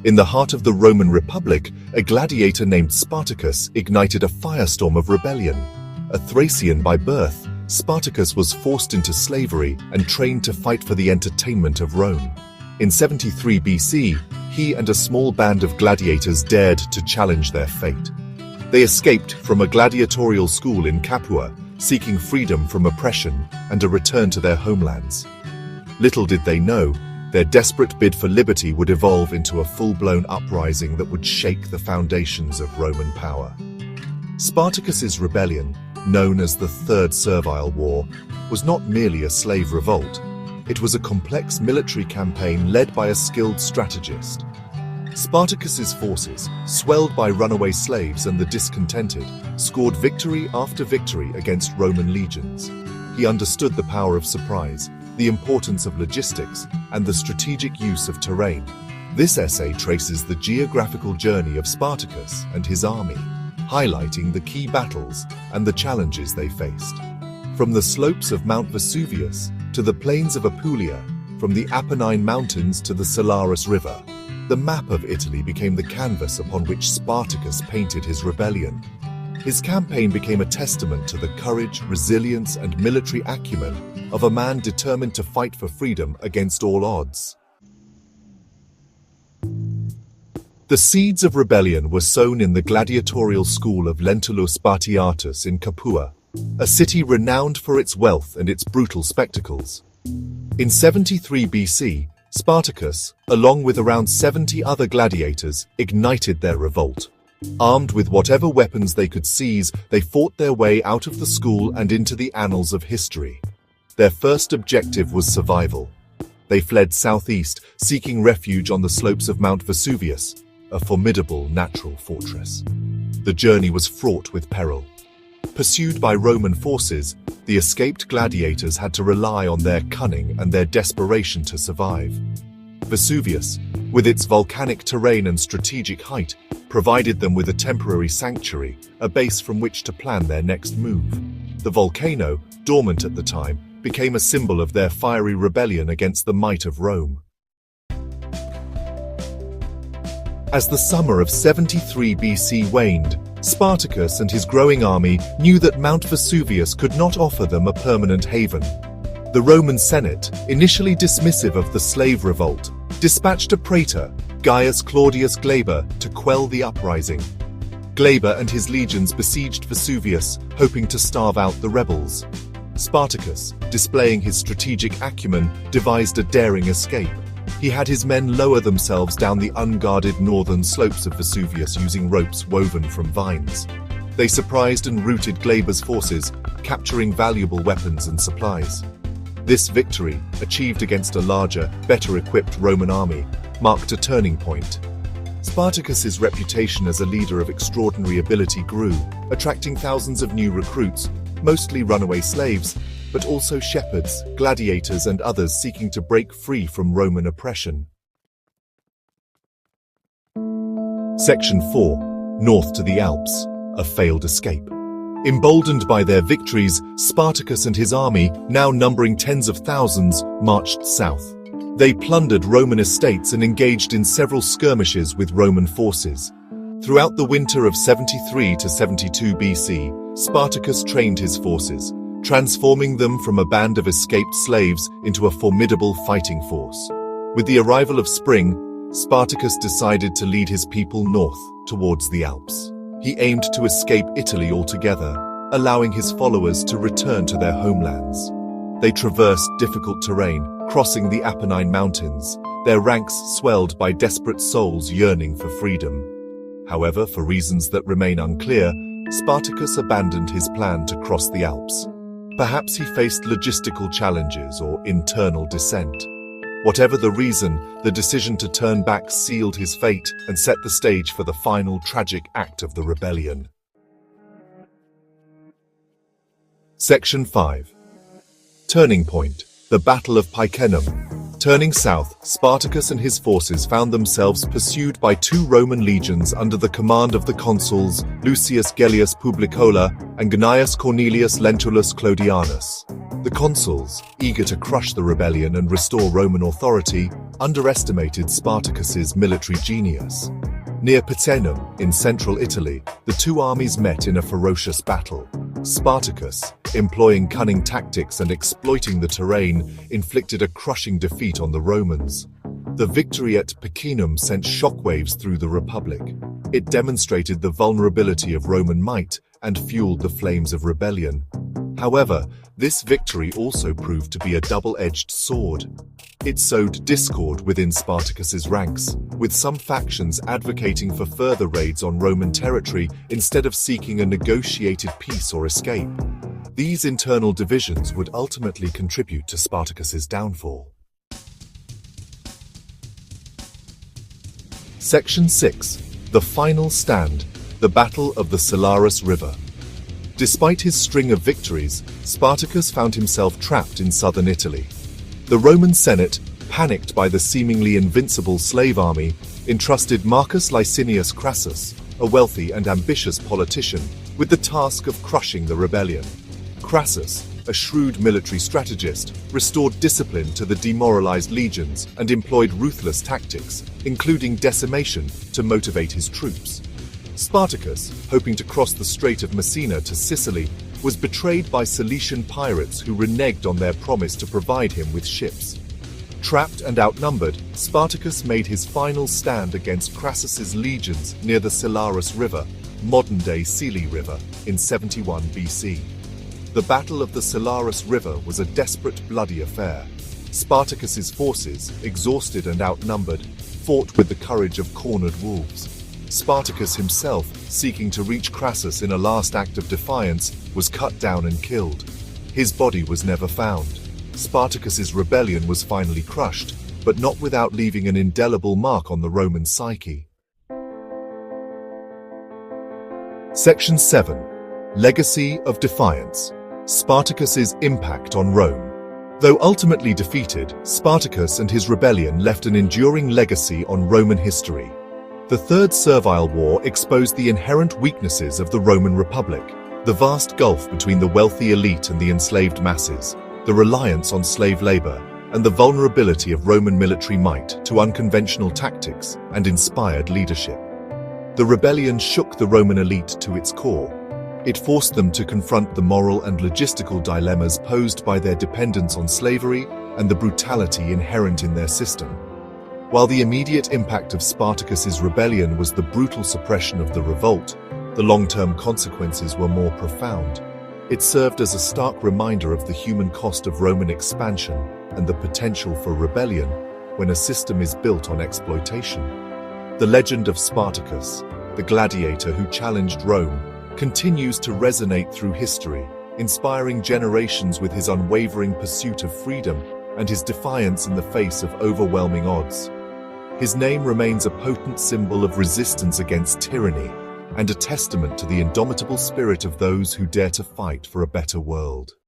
In the heart of the Roman Republic, a gladiator named Spartacus ignited a firestorm of rebellion. A Thracian by birth, Spartacus was forced into slavery and trained to fight for the entertainment of Rome. In 73 BC, he and a small band of gladiators dared to challenge their fate. They escaped from a gladiatorial school in Capua, seeking freedom from oppression and a return to their homelands. Little did they know, their desperate bid for liberty would evolve into a full-blown uprising that would shake the foundations of Roman power. Spartacus's rebellion, known as the Third Servile War, was not merely a slave revolt. It was a complex military campaign led by a skilled strategist. Spartacus's forces, swelled by runaway slaves and the discontented, scored victory after victory against Roman legions. He understood the power of surprise, the importance of logistics, and the strategic use of terrain. This essay traces the geographical journey of Spartacus and his army, highlighting the key battles and the challenges they faced. From the slopes of Mount Vesuvius to the plains of Apulia, from the Apennine Mountains to the Salaris River, the map of Italy became the canvas upon which Spartacus painted his rebellion. His campaign became a testament to the courage, resilience, and military acumen of a man determined to fight for freedom against all odds. The seeds of rebellion were sown in the gladiatorial school of Lentulus Spartiatus in Capua, a city renowned for its wealth and its brutal spectacles. In 73 BC, Spartacus, along with around 70 other gladiators, ignited their revolt. Armed with whatever weapons they could seize, they fought their way out of the school and into the annals of history. Their first objective was survival. They fled southeast, seeking refuge on the slopes of Mount Vesuvius, a formidable natural fortress. The journey was fraught with peril. Pursued by Roman forces, the escaped gladiators had to rely on their cunning and their desperation to survive. Vesuvius, with its volcanic terrain and strategic height, provided them with a temporary sanctuary, a base from which to plan their next move. The volcano, dormant at the time, became a symbol of their fiery rebellion against the might of Rome. As the summer of 73 BC waned, Spartacus and his growing army knew that Mount Vesuvius could not offer them a permanent haven. The Roman Senate, initially dismissive of the slave revolt, dispatched a praetor, Gaius Claudius Glaber, to quell the uprising. Glaber and his legions besieged Vesuvius, hoping to starve out the rebels. Spartacus, displaying his strategic acumen, devised a daring escape. He had his men lower themselves down the unguarded northern slopes of Vesuvius using ropes woven from vines. They surprised and routed Glaber's forces, capturing valuable weapons and supplies. This victory, achieved against a larger, better-equipped Roman army, marked a turning point. Spartacus's reputation as a leader of extraordinary ability grew, attracting thousands of new recruits, mostly runaway slaves, but also shepherds, gladiators, and others seeking to break free from Roman oppression. Section 4. North to the Alps, a failed escape. Emboldened by their victories, Spartacus and his army, now numbering tens of thousands, marched south. They plundered Roman estates and engaged in several skirmishes with Roman forces. Throughout the winter of 73 to 72 BC, Spartacus trained his forces, transforming them from a band of escaped slaves into a formidable fighting force. With the arrival of spring, Spartacus decided to lead his people north, towards the Alps. He aimed to escape Italy altogether, allowing his followers to return to their homelands. They traversed difficult terrain, crossing the Apennine Mountains, their ranks swelled by desperate souls yearning for freedom. However, for reasons that remain unclear, Spartacus abandoned his plan to cross the Alps. Perhaps he faced logistical challenges or internal dissent. Whatever the reason, the decision to turn back sealed his fate and set the stage for the final tragic act of the rebellion. Section 5. Turning Point, the Battle of Picenum. Turning south, Spartacus and his forces found themselves pursued by two Roman legions under the command of the consuls Lucius Gellius Publicola and Gnaeus Cornelius Lentulus Clodianus. The consuls, eager to crush the rebellion and restore Roman authority, underestimated Spartacus's military genius. Near Picenum, in central Italy, the two armies met in a ferocious battle. Spartacus, employing cunning tactics and exploiting the terrain, inflicted a crushing defeat on the Romans. The victory at Picenum sent shockwaves through the Republic. It demonstrated the vulnerability of Roman might and fueled the flames of rebellion. However, this victory also proved to be a double-edged sword. It sowed discord within Spartacus's ranks, with some factions advocating for further raids on Roman territory instead of seeking a negotiated peace or escape. These internal divisions would ultimately contribute to Spartacus's downfall. Section 6. The Final Stand, the Battle of the Salaris River. Despite his string of victories, Spartacus found himself trapped in southern Italy. The Roman Senate, panicked by the seemingly invincible slave army, entrusted Marcus Licinius Crassus, a wealthy and ambitious politician, with the task of crushing the rebellion. Crassus, a shrewd military strategist, restored discipline to the demoralized legions and employed ruthless tactics, including decimation, to motivate his troops. Spartacus, hoping to cross the Strait of Messina to Sicily, was betrayed by Cilician pirates who reneged on their promise to provide him with ships. Trapped and outnumbered, Spartacus made his final stand against Crassus's legions near the Salaris River, modern-day Sili River, in 71 BC. The Battle of the Salaris River was a desperate, bloody affair. Spartacus's forces, exhausted and outnumbered, fought with the courage of cornered wolves. Spartacus himself, seeking to reach Crassus in a last act of defiance, was cut down and killed. His body was never found. Spartacus's rebellion was finally crushed, but not without leaving an indelible mark on the Roman psyche. Section 7. Legacy of Defiance. Spartacus's impact on Rome. Though ultimately defeated, Spartacus and his rebellion left an enduring legacy on Roman history. The Third Servile War exposed the inherent weaknesses of the Roman Republic, the vast gulf between the wealthy elite and the enslaved masses, the reliance on slave labor, and the vulnerability of Roman military might to unconventional tactics and inspired leadership. The rebellion shook the Roman elite to its core. It forced them to confront the moral and logistical dilemmas posed by their dependence on slavery and the brutality inherent in their system. While the immediate impact of Spartacus's rebellion was the brutal suppression of the revolt, the long-term consequences were more profound. It served as a stark reminder of the human cost of Roman expansion and the potential for rebellion when a system is built on exploitation. The legend of Spartacus, the gladiator who challenged Rome, continues to resonate through history, inspiring generations with his unwavering pursuit of freedom and his defiance in the face of overwhelming odds. His name remains a potent symbol of resistance against tyranny and a testament to the indomitable spirit of those who dare to fight for a better world.